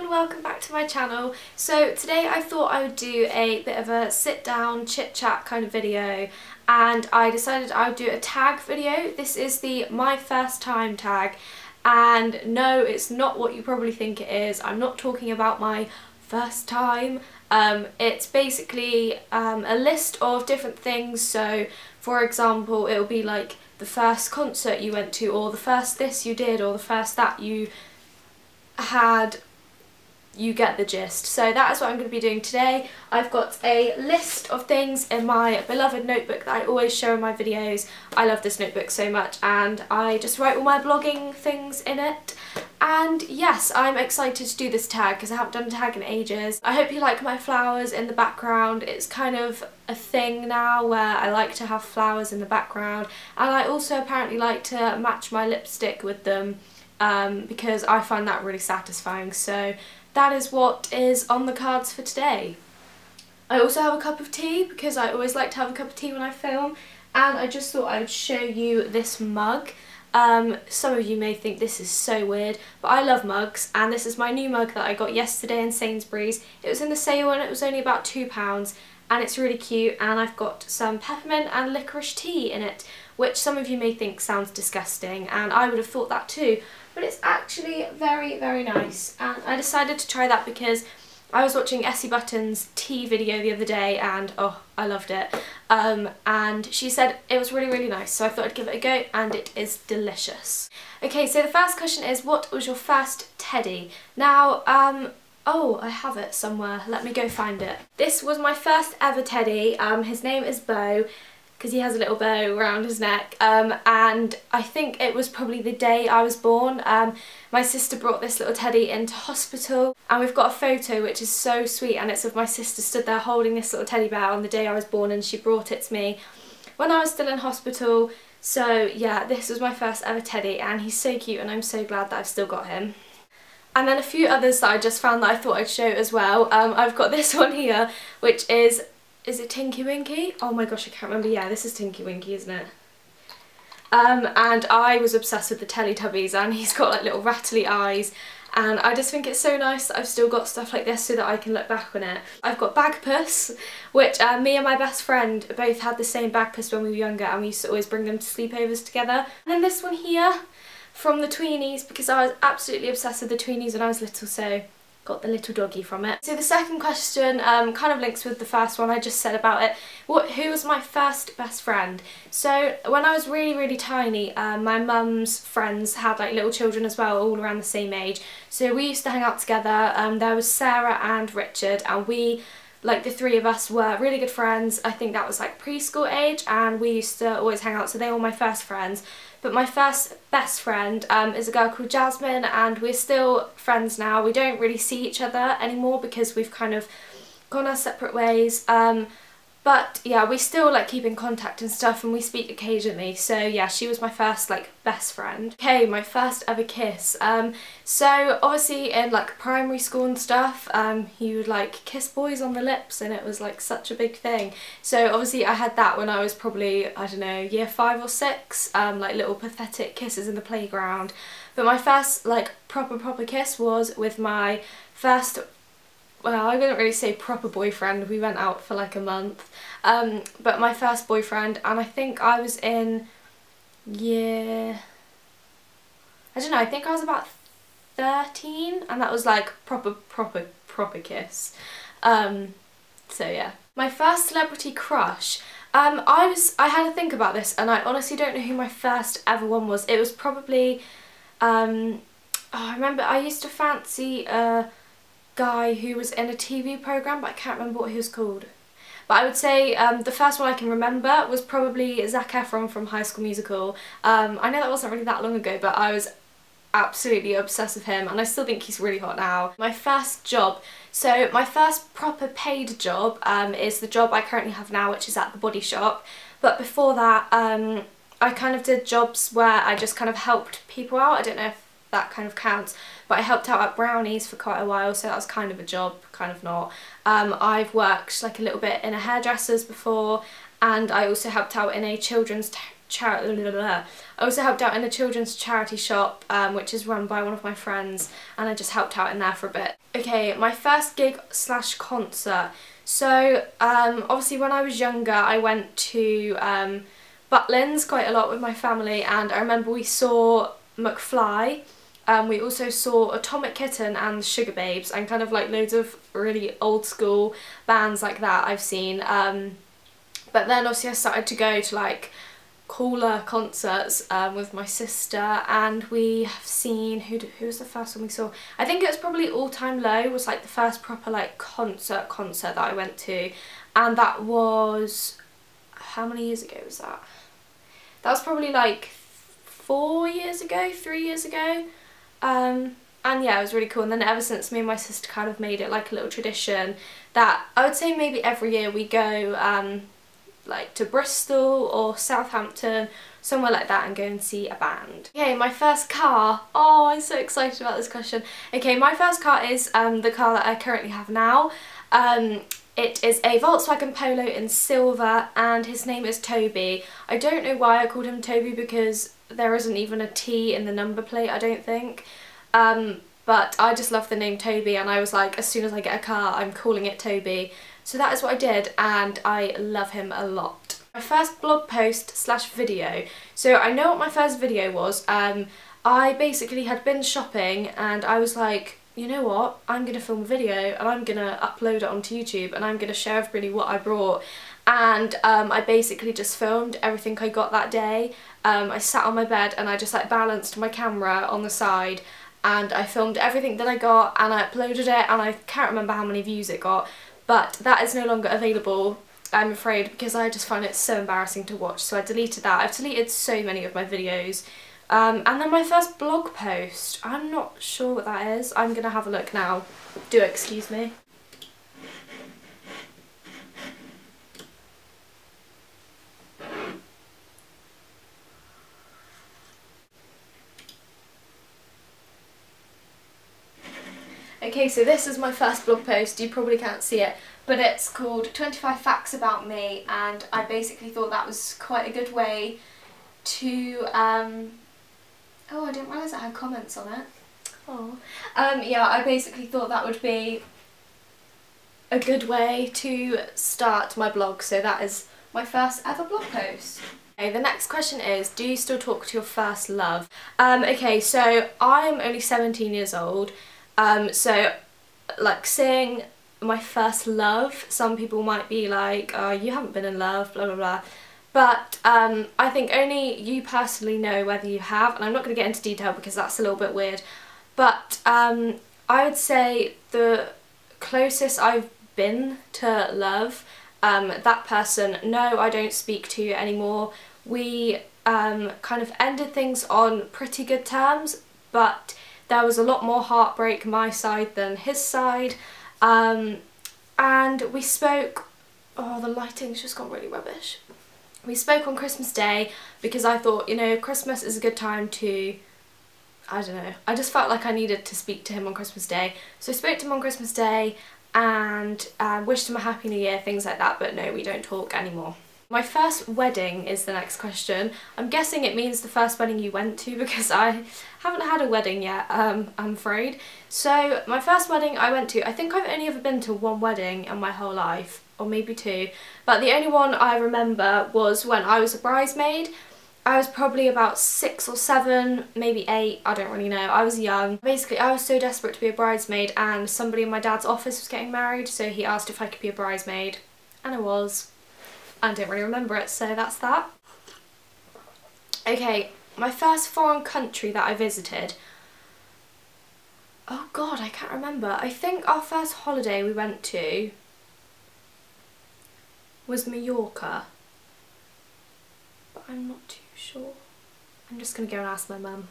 and welcome back to my channel. So today I thought I would do a bit of a sit down chit chat kind of video, and I decided I would do a tag video. This is the my first time tag, and no, it's not what you probably think it is. I'm not talking about my first time. It's basically a list of different things. So for example, it'll be like the first concert you went to, or the first this you did, or the first that you had. You get the gist. So that is what I'm going to be doing today. I've got a list of things in my beloved notebook that I always show in my videos. I love this notebook so much, and I just write all my blogging things in it. And yes, I'm excited to do this tag because I haven't done a tag in ages. I hope you like my flowers in the background. It's kind of a thing now where I like to have flowers in the background, and I also apparently like to match my lipstick with them because I find that really satisfying. So that is what is on the cards for today. I also have a cup of tea because I always like to have a cup of tea when I film, and I just thought I would show you this mug. Some of you may think this is so weird, but I love mugs, and this is my new mug that I got yesterday in Sainsbury's. It was in the sale and it was only about £2, and it's really cute, and I've got some peppermint and licorice tea in it, which some of you may think sounds disgusting, and I would have thought that too, but it's actually very, very nice. And I decided to try that because I was watching Essie Button's tea video the other day, and oh, I loved it. And she said it was really, really nice, so I thought I'd give it a go, and it is delicious. Okay, so the first question is, what was your first teddy? Now, oh, I have it somewhere. Let me go find it. This was my first ever teddy. His name is Bo, because he has a little bow around his neck, and I think it was probably the day I was born. My sister brought this little teddy into hospital, and we've got a photo which is so sweet, and it's of my sister stood there holding this little teddy bear on the day I was born, and she brought it to me when I was still in hospital. So yeah, this was my first ever teddy, and he's so cute, and I'm so glad that I've still got him. And then a few others that I just found that I thought I'd show as well. I've got this one here, which is it Tinky Winky? Oh my gosh, I can't remember. Yeah, this is Tinky Winky, isn't it? And I was obsessed with the Teletubbies, and he's got like little rattly eyes, and I just think it's so nice that I've still got stuff like this so that I can look back on it. I've got Bagpuss, which me and my best friend both had the same Bagpuss when we were younger, and we used to always bring them to sleepovers together. And then this one here from the Tweenies, because I was absolutely obsessed with the Tweenies when I was little, so got the little doggy from it. So the second question kind of links with the first one I just said about it. Who was my first best friend? So when I was really, really tiny, my mum's friends had like little children as well, all around the same age. So we used to hang out together. There was Sarah and Richard, and we, like the three of us, were really good friends. I think that was like preschool age, and we used to always hang out, so they were my first friends. But my first best friend is a girl called Jasmine, and we're still friends now. We don't really see each other anymore because we've kind of gone our separate ways. But yeah, we still like keep in contact and stuff, and we speak occasionally. So yeah, she was my first like best friend. Okay, my first ever kiss. So obviously in like primary school and stuff, you would like kiss boys on the lips, and it was like such a big thing. So obviously I had that when I was probably, I don't know, year 5 or 6, like little pathetic kisses in the playground. But my first like proper kiss was with my first, well, I wouldn't really say proper boyfriend, we went out for like a month, but my first boyfriend, and I think I was in year, I don't know, I think I was about 13, and that was like proper kiss. So yeah. My first celebrity crush, I had to think about this, and I honestly don't know who my first ever one was. It was probably, oh, I remember I used to fancy guy who was in a TV programme, but I can't remember what he was called. But I would say the first one I can remember was probably Zac Efron from High School Musical. I know that wasn't really that long ago, but I was absolutely obsessed with him, and I still think he's really hot now. My first job. So my first proper paid job is the job I currently have now, which is at the Body Shop. But before that, I kind of did jobs where I just kind of helped people out. I don't know if that kind of counts, but I helped out at Brownies for quite a while, so that was kind of a job, kind of not. I've worked like a little bit in a hairdresser's before, and I also helped out in a children's I also helped out in a children's charity shop, which is run by one of my friends, and I just helped out in there for a bit. Okay, my first gig slash concert. So obviously when I was younger I went to Butlins quite a lot with my family, and I remember we saw McFly. We also saw Atomic Kitten and Sugar Babes, and kind of like loads of really old school bands like that I've seen. But then obviously I started to go to like cooler concerts with my sister, and we have seen, who was the first one we saw? I think it was probably All Time Low was like the first proper like concert that I went to, and that was, how many years ago was that? That was probably like 4 years ago, 3 years ago. And yeah, it was really cool, and then ever since, me and my sister kind of made it like a little tradition that I would say maybe every year we go like to Bristol or Southampton, somewhere like that, and go and see a band. Okay, my first car. Oh, I'm so excited about this question. Okay, my first car is the car that I currently have now. It is a Volkswagen Polo in silver, and his name is Toby. I don't know why I called him Toby, because there isn't even a T in the number plate, I don't think. But I just love the name Toby, and I was like, as soon as I get a car, I'm calling it Toby. So that is what I did, and I love him a lot. My first blog post slash video. So I know what my first video was. I basically had been shopping, and I was like, you know what, I'm going to film a video and I'm going to upload it onto YouTube, and I'm going to show everybody what I brought. And I basically just filmed everything I got that day. I sat on my bed and I just like balanced my camera on the side, and I filmed everything that I got, and I uploaded it, and I can't remember how many views it got, but that is no longer available, I'm afraid, because I just find it so embarrassing to watch, so I deleted that. I've deleted so many of my videos. And then my first blog post, I'm not sure what that is. I'm gonna have a look now. Do excuse me. Okay, so this is my first blog post. You probably can't see it, but it's called 25 Facts About Me, and I basically thought that was quite a good way to, oh, I didn't realise I had comments on it. Oh. Yeah, I basically thought that would be a good way to start my blog, so that is my first ever blog post. Okay, the next question is, do you still talk to your first love? Okay, so I'm only 17 years old, so like saying my first love, some people might be like, oh, you haven't been in love, blah blah blah. But I think only you personally know whether you have, and I'm not going to get into detail because that's a little bit weird. But I would say the closest I've been to love, that person, no, I don't speak to anymore. We kind of ended things on pretty good terms, but there was a lot more heartbreak my side than his side. And we spoke, oh, the lighting's just gone really rubbish. We spoke on Christmas Day because I thought, you know, Christmas is a good time to, I don't know, I just felt like I needed to speak to him on Christmas Day. So I spoke to him on Christmas Day and wished him a Happy New Year, things like that, but no, we don't talk anymore. My first wedding is the next question. I'm guessing it means the first wedding you went to, because I haven't had a wedding yet, I'm afraid. So my first wedding I went to, I think I've only ever been to one wedding in my whole life, or maybe two, but the only one I remember was when I was a bridesmaid. I was probably about 6 or 7, maybe 8, I don't really know, I was young. Basically I was so desperate to be a bridesmaid, and somebody in my dad's office was getting married, so he asked if I could be a bridesmaid, and I was. I don't really remember it, so that's that. Okay, my first foreign country that I visited. Oh god, I can't remember. I think our first holiday we went to was Mallorca, but I'm not too sure. I'm just gonna go and ask my mum.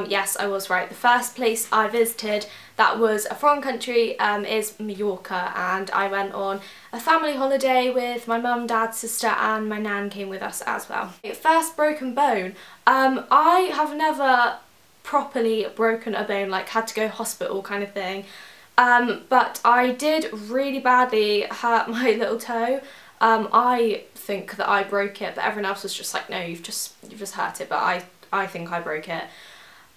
Yes, I was right. The first place I visited that was a foreign country is Mallorca, and I went on a family holiday with my mum, dad, sister, and my nan came with us as well. First broken bone. I have never properly broken a bone, like had to go hospital kind of thing. But I did really badly hurt my little toe. I think that I broke it, but everyone else was just like, no, you've just hurt it, but I think I broke it.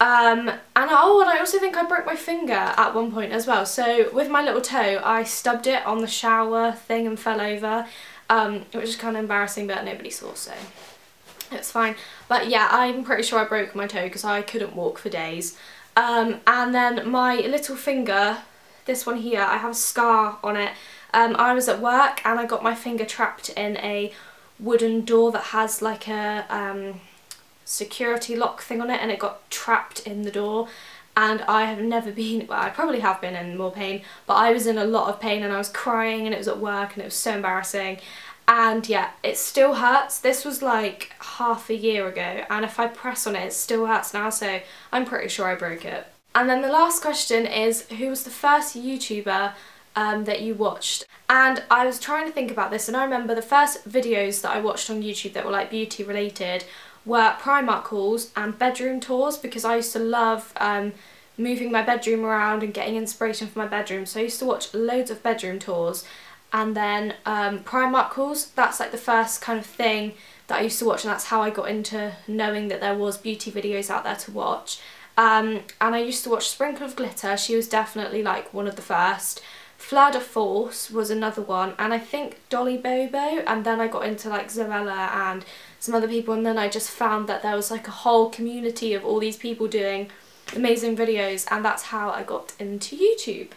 And I also think I broke my finger at one point as well. So with my little toe, I stubbed it on the shower thing and fell over, which is kind of embarrassing, but nobody saw, so it's fine. But yeah, I'm pretty sure I broke my toe because I couldn't walk for days. And then my little finger, this one here, I have a scar on it. I was at work and I got my finger trapped in a wooden door that has like a security lock thing on it, and it got trapped in the door. And I have never been, well, I probably have been in more pain, but I was in a lot of pain and I was crying, and it was at work and it was so embarrassing. And yeah, it still hurts. This was like half a year ago, and if I press on it, it still hurts now, so I'm pretty sure I broke it. And then the last question is, who was the first YouTuber that you watched? And I was trying to think about this, and I remember the first videos that I watched on YouTube that were like beauty related were Primark hauls and bedroom tours, because I used to love moving my bedroom around and getting inspiration for my bedroom. So I used to watch loads of bedroom tours, and then Primark hauls. That's like the first kind of thing that I used to watch, and that's how I got into knowing that there was beauty videos out there to watch. And I used to watch Sprinkle of Glitter. She was definitely like one of the first. Fleur de Force was another one, and I think Dolly Bobo, and then I got into like Zarella and some other people, and then I just found that there was like a whole community of all these people doing amazing videos, and that's how I got into YouTube.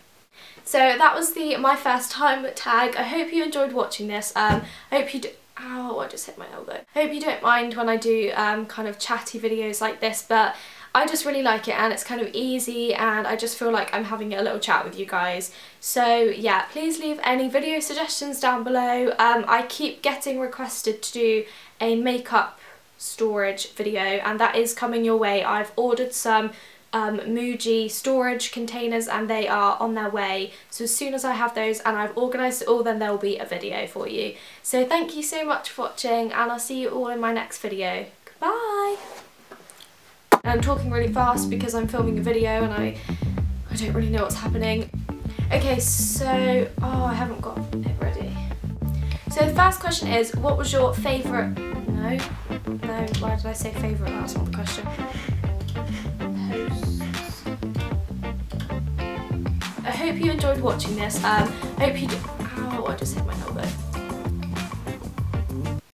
So that was my first time tag. I hope you enjoyed watching this. I hope you ow, I just hit my elbow. I hope you don't mind when I do kind of chatty videos like this, but I just really like it, and it's kind of easy, and I just feel like I'm having a little chat with you guys. So yeah, please leave any video suggestions down below. I keep getting requested to do a makeup storage video, and that is coming your way. I've ordered some Muji storage containers and they are on their way, so as soon as I have those and I've organised it all, then there will be a video for you. So thank you so much for watching, and I'll see you all in my next video. Goodbye! And I'm talking really fast because I'm filming a video and I don't really know what's happening. Okay, so I haven't got it ready. So the first question is, what was your favourite, no, why did I say favourite? That's not the question. Posts. I hope you enjoyed watching this. I hope you do, ow, I just hit my nose.